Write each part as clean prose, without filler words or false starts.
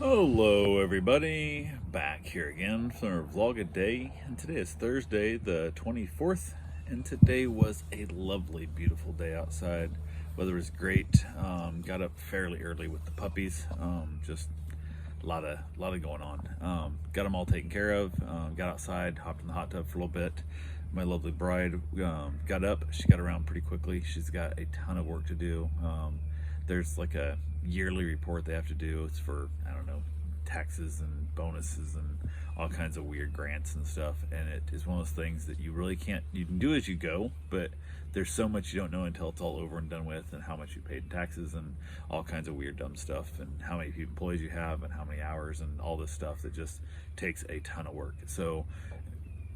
Hello everybody, back here again for our vlog a day, and today is Thursday the 24th, and today was a lovely beautiful day outside. Weather was great. Got up fairly early with the puppies. Just a lot of going on. Got them all taken care of. Got outside, hopped in the hot tub for a little bit. My lovely bride got up. She got around pretty quickly. She's got a ton of work to do. There's like a yearly report they have to do. It's for, I don't know, taxes and bonuses and all kinds of weird grants and stuff. And it is one of those things that you really can't, you can do as you go, but there's so much you don't know until it's all over and done with, and how much you paid in taxes and all kinds of weird dumb stuff, and how many employees you have and how many hours and all this stuff that just takes a ton of work. So,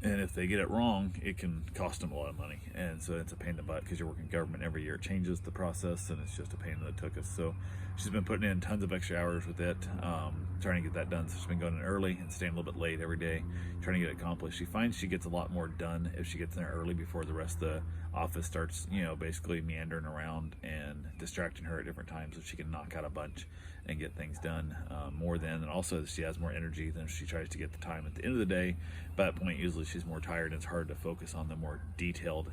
and if they get it wrong, it can cost them a lot of money. And so it's a pain in the butt because you're working government every year. It changes the process, and it's just a pain that took us. So she's been putting in tons of extra hours with it, trying to get that done. So she's been going in early and staying a little bit late every day, trying to get it accomplished. She finds she gets a lot more done if she gets in there early before the rest of the office starts, basically meandering around and distracting her at different times, so she can knock out a bunch and get things done more than. And also she has more energy than she tries to get the time at the end of the day. By that point, usually she's more tired, and it's hard to focus on the more detailed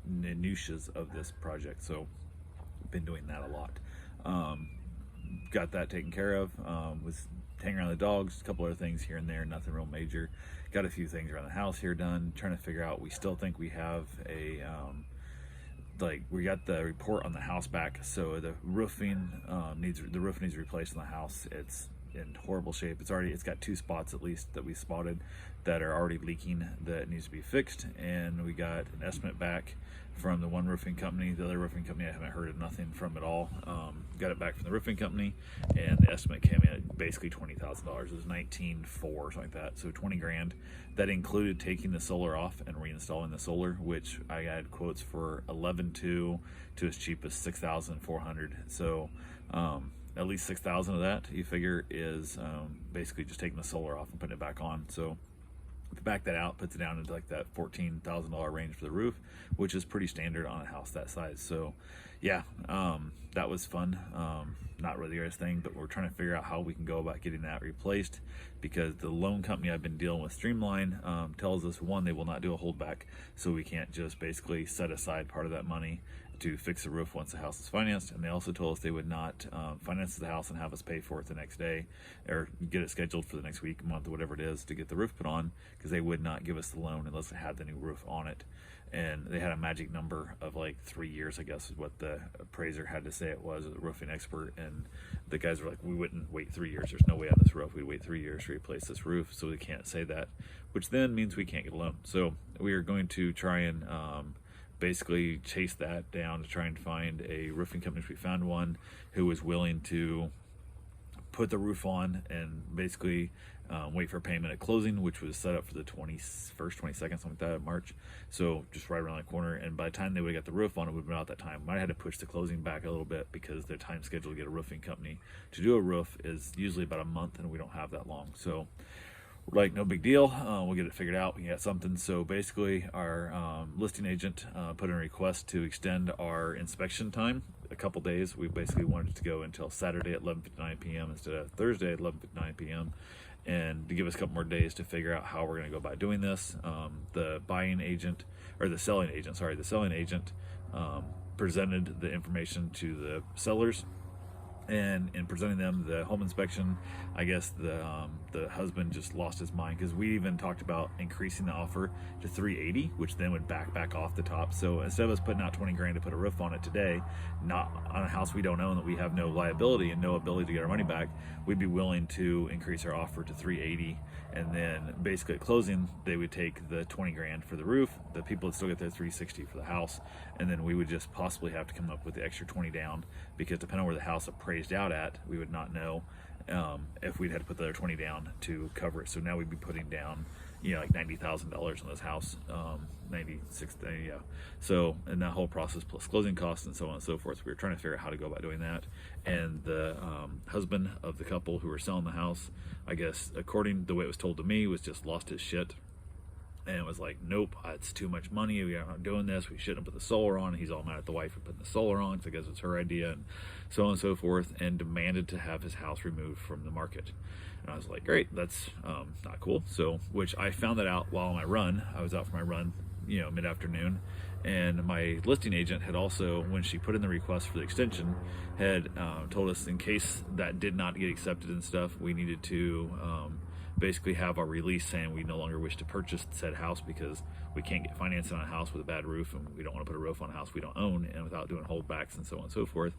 minutiae of this project. So been doing that a lot. Got that taken care of. Was hanging around the dogs, a couple other things here and there, nothing real major. Got a few things around the house here done, trying to figure out, we still think we have a we got the report on the house back, so the roofing needs replaced in the house. It's in horrible shape. It's got two spots at least that we spotted that are already leaking that needs to be fixed, and we got an estimate back from the one roofing company. The other roofing company I haven't heard of nothing from at all. Got it back from the roofing company, and the estimate came in at basically $20,000. It was 19.4 or something like that, so 20 grand. That included taking the solar off and reinstalling the solar, which I had quotes for 11.2 to as cheap as 6,400. So at least 6,000 of that, you figure, is basically just taking the solar off and putting it back on. So if you back that out, puts it down into like that $14,000 range for the roof, which is pretty standard on a house that size. So yeah, that was fun. Not really the greatest thing, but we're trying to figure out how we can go about getting that replaced, because the loan company I've been dealing with, Streamline, tells us, one, they will not do a holdback, so we can't just basically set aside part of that money to fix the roof once the house is financed. And they also told us they would not finance the house and have us pay for it the next day, or get it scheduled for the next week, month, whatever it is, to get the roof put on, because they would not give us the loan unless it had the new roof on it. And they had a magic number of like 3 years, I guess is what the appraiser had to say it was, the roofing expert. And the guys were like, we wouldn't wait 3 years. There's no way on this roof we'd wait 3 years to replace this roof, so we can't say that, which then means we can't get a loan. So we are going to try and basically chase that down to try and find a roofing company. We found one who was willing to put the roof on and basically wait for payment at closing, which was set up for the 21st, 22nd, something like that, of March. So just right around the corner. And by the time they would have got the roof on, it would have been out that time. Might have had to push the closing back a little bit, because their time schedule to get a roofing company to do a roof is usually about a month, and we don't have that long. So like, no big deal, we'll get it figured out, we can get something. So basically our listing agent put in a request to extend our inspection time a couple days. We basically wanted it to go until Saturday at 11:59 p.m. instead of Thursday at 11:59 p.m. and to give us a couple more days to figure out how we're going to go about doing this. The selling agent presented the information to the sellers, and in presenting them the home inspection, I guess the husband just lost his mind, because we even talked about increasing the offer to 380, which then would back off the top. So instead of us putting out 20 grand to put a roof on it today, not on a house we don't own, that we have no liability and no ability to get our money back, we'd be willing to increase our offer to 380. And then basically at closing, they would take the 20 grand for the roof, the people would still get their 360 for the house, and then we would just possibly have to come up with the extra 20 down, because depending on where the house appraised out at, we would not know if we'd had to put the other 20 down to cover it. So now we'd be putting down, like $90,000 on this house, 96, yeah. So, and that whole process plus closing costs and so on and so forth. We were trying to figure out how to go about doing that. And the husband of the couple who were selling the house, I guess, according to the way it was told to me, was just lost his shit and was like, nope, it's too much money. We are not doing this. We shouldn't have put the solar on. He's all mad at the wife for putting the solar on because it's her idea, and so on and so forth, and demanded to have his house removed from the market. And I was like, great, that's not cool. So, which I found that out while on my run. I was out for my run, mid-afternoon, and my listing agent had also, when she put in the request for the extension, had told us in case that did not get accepted and stuff, we needed to basically have our release saying we no longer wish to purchase said house because we can't get financing on a house with a bad roof, and we don't want to put a roof on a house we don't own, and without doing holdbacks and so on and so forth.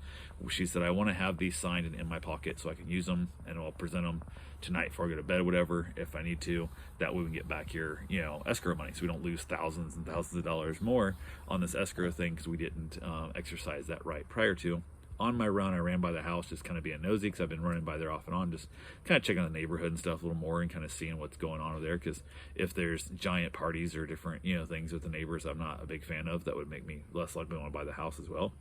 She said, I want to have these signed and in my pocket so I can use them, and I'll present them tonight before I go to bed or whatever if I need to. That way we can get back your escrow money, so we don't lose thousands and thousands of dollars more on this escrow thing because we didn't exercise that right prior to. On my run, I ran by the house just kind of being nosy because I've been running by there off and on, just kind of checking the neighborhood and stuff a little more and kind of seeing what's going on over there, because if there's giant parties or different things with the neighbors I'm not a big fan of, that would make me less likely to want to buy the house as well.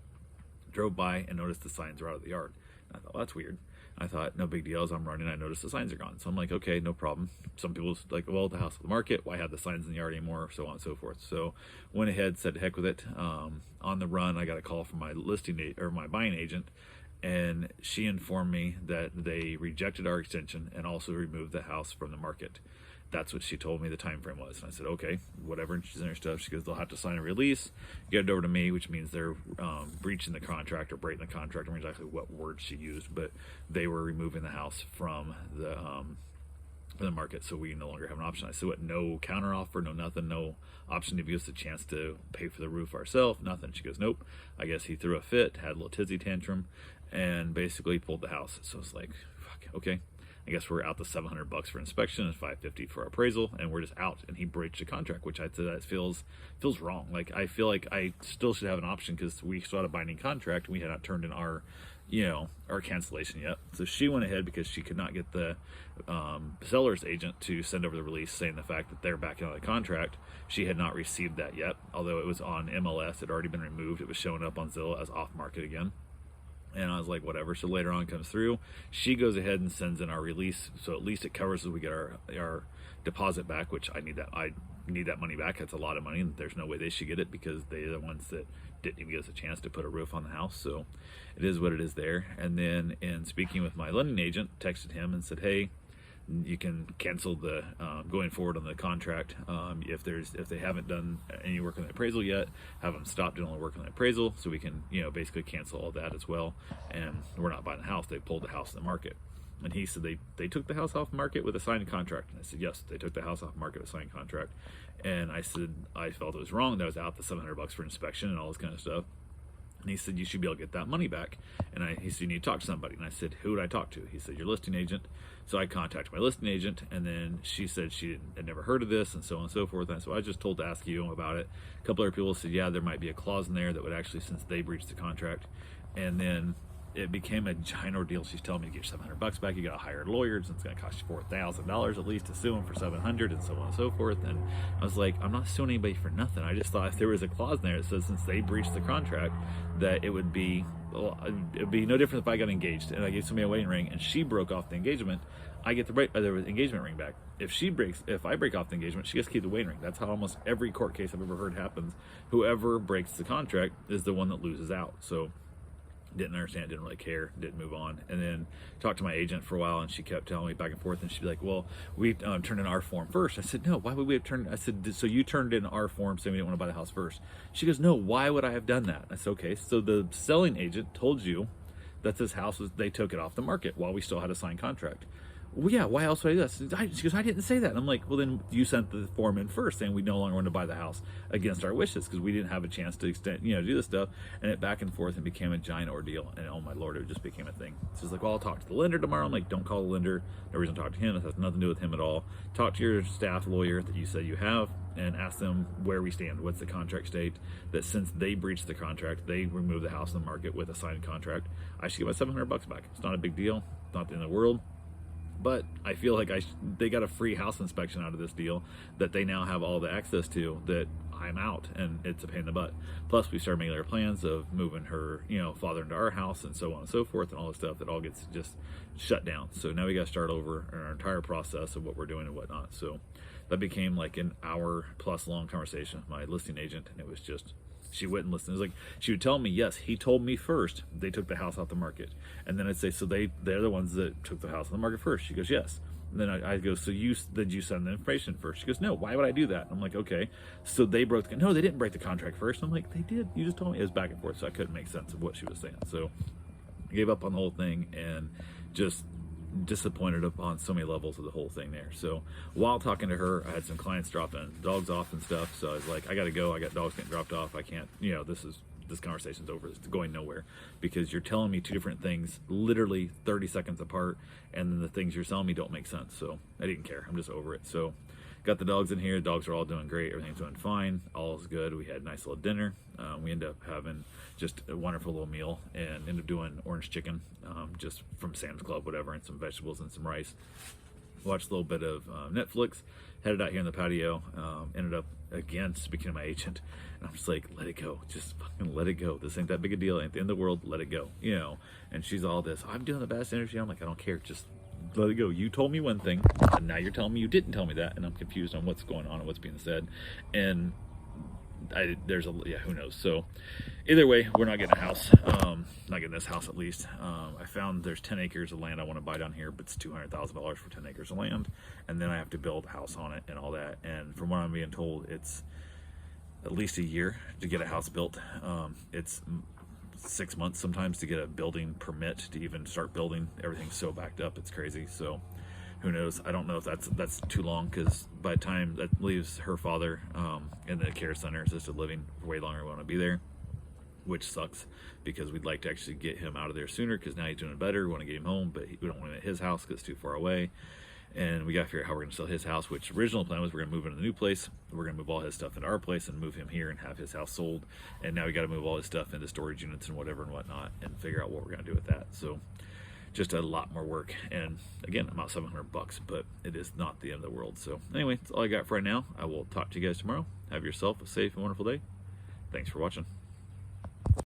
Drove by and noticed the signs were out of the yard. And I thought, well, that's weird. I thought, no big deal. As I'm running, I noticed the signs are gone. So I'm like, okay, no problem. Some people's like, well, the house on the market, why have the signs in the yard anymore? So on and so forth. So went ahead, said heck with it. On the run, I got a call from my my buying agent, and she informed me that they rejected our extension and also removed the house from the market. That's what she told me the time frame was. And I said, okay, whatever. And she's in her stuff. She goes, they'll have to sign a release, get it over to me, which means they're breaching the contract or breaking the contract. I don't remember exactly what word she used, but they were removing the house from the market, so we no longer have an option. I said, what, no counter offer, no nothing, no option to give us a chance to pay for the roof ourselves, nothing. She goes, nope. I guess he threw a fit, had a little tizzy tantrum, and basically pulled the house. So it's like, fuck, okay. I guess we're out the $700 for inspection and $550 for appraisal, and we're just out. And he breached the contract, which I'd say that feels wrong. Like, I feel like I still should have an option because we still had a binding contract and we had not turned in our cancellation yet. So she went ahead because she could not get the seller's agent to send over the release saying the fact that they're backing out of the contract. She had not received that yet, although it was on MLS. It had already been removed. It was showing up on Zillow as off market again. And I was like, whatever. So later on comes through, she goes ahead and sends in our release. So at least it covers as we get our deposit back, which I need that money back. That's a lot of money, and there's no way they should get it because they're the ones that didn't even give us a chance to put a roof on the house. So it is what it is there. And then in speaking with my lending agent, texted him and said, hey, you can cancel the going forward on the contract. If they haven't done any work on the appraisal yet, have them stop doing all the work on the appraisal so we can basically cancel all that as well. And we're not buying the house. They pulled the house in the market. And he said they took the house off the market with a signed contract. And I said, yes, they took the house off the market with a signed contract. And I said I felt it was wrong that I was out the $700 for inspection and all this kind of stuff. And he said, you should be able to get that money back. And he said, you need to talk to somebody. And I said, who would I talk to? He said, your listing agent. So I contacted my listing agent, and then she said she had never heard of this and so on and so forth. And so I just told to ask you about it. A couple other people said, yeah, there might be a clause in there that would actually, since they breached the contract. And then it became a giant ordeal. She's telling me to get your $700 back. You got to hire lawyers, and it's going to cost you $4,000 at least to sue them for $700 and so on and so forth. And I was like, I'm not suing anybody for nothing. I just thought if there was a clause in there that says since they breached the contract, that it would be no different if I got engaged and I gave somebody a wedding ring and she broke off the engagement. I get the engagement ring back. If I break off the engagement, she gets to keep the wedding ring. That's how almost every court case I've ever heard happens. Whoever breaks the contract is the one that loses out. So didn't understand, didn't really care, didn't move on. And then talked to my agent for a while, and she kept telling me back and forth, and she'd be like, well, we turned in our form first. I said, no, why would we have turned? I said, so you turned in our form saying we didn't want to buy the house first. She goes, no, why would I have done that? I said, okay, so the selling agent told you that this house they took it off the market while we still had a signed contract. Well, yeah, why else would I do that? She goes, I didn't say that. And I'm like, well, then you sent the form in first saying we no longer want to buy the house against our wishes because we didn't have a chance to do this stuff. And it back and forth and became a giant ordeal. And oh my Lord, it just became a thing. So she's like, well, I'll talk to the lender tomorrow. I'm like, don't call the lender. No reason to talk to him. It has nothing to do with him at all. Talk to your staff lawyer that you said you have and ask them where we stand. What's the contract state that since they breached the contract, they removed the house in the market with a signed contract. I should get my $700 back. It's not a big deal. It's not the end of the world. But I feel like they got a free house inspection out of this deal that they now have all the access to that I'm out, and it's a pain in the butt. Plus, we started making our plans of moving her, father into our house and so on and so forth, and all this stuff that all gets just shut down. So now we got to start over in our entire process of what we're doing and whatnot. So that became like an hour plus long conversation with my listing agent, and it was just, she wouldn't listen. It was like, she would tell me, yes, he told me first they took the house off the market. And then I'd say, so they're the ones that took the house on the market first. She goes, yes. And then I go, so did you send the information first? She goes, no, why would I do that? I'm like, okay. So they broke no, they didn't break the contract first. I'm like, they did. You just told me. It was back and forth, so I couldn't make sense of what she was saying. So I gave up on the whole thing and just disappointed upon so many levels of the whole thing there. So while talking to her, I had some clients dropping dogs off and stuff. So I was like, I got to go. I got dogs getting dropped off. I can't, this conversation's over. It's going nowhere because you're telling me two different things literally 30 seconds apart, and then the things you're telling me don't make sense. So I didn't care. I'm just over it. So got the dogs in here. The dogs are all doing great. Everything's doing fine. All is good. We had a nice little dinner. We ended up having just a wonderful little meal and ended up doing orange chicken, just from Sam's Club, whatever, and some vegetables and some rice. Watched a little bit of Netflix, headed out here in the patio, ended up again speaking to my agent, and I'm just like, let it go, just fucking let it go. This ain't that big a deal, ain't the end of the world, let it go, and she's all this, I'm doing the best energy. I'm like, I don't care, just let it go. You told me one thing, and now you're telling me you didn't tell me that, and I'm confused on what's going on and what's being said, and who knows. So either way, we're not getting a house, not getting this house at least. I found there's 10 acres of land I want to buy down here, but it's $200,000 for 10 acres of land, and then I have to build a house on it and all that. And from what I'm being told, it's at least a year to get a house built. It's 6 months sometimes to get a building permit to even start building. Everything's so backed up, it's crazy. So who knows? I don't know if that's too long, because by the time that leaves her father in the care center, assisted living, for way longer. We want to be there, which sucks because we'd like to actually get him out of there sooner, because now he's doing better. We want to get him home, but we don't want him at his house because it's too far away. And we got to figure out how we're going to sell his house, which original plan was we're going to move into the new place. We're going to move all his stuff into our place and move him here and have his house sold. And now we got to move all his stuff into storage units and whatever and whatnot and figure out what we're going to do with that. So just a lot more work, and again, about $700, but it is not the end of the world. So anyway, that's all I got for right now. I will talk to you guys tomorrow. Have yourself a safe and wonderful day. Thanks for watching.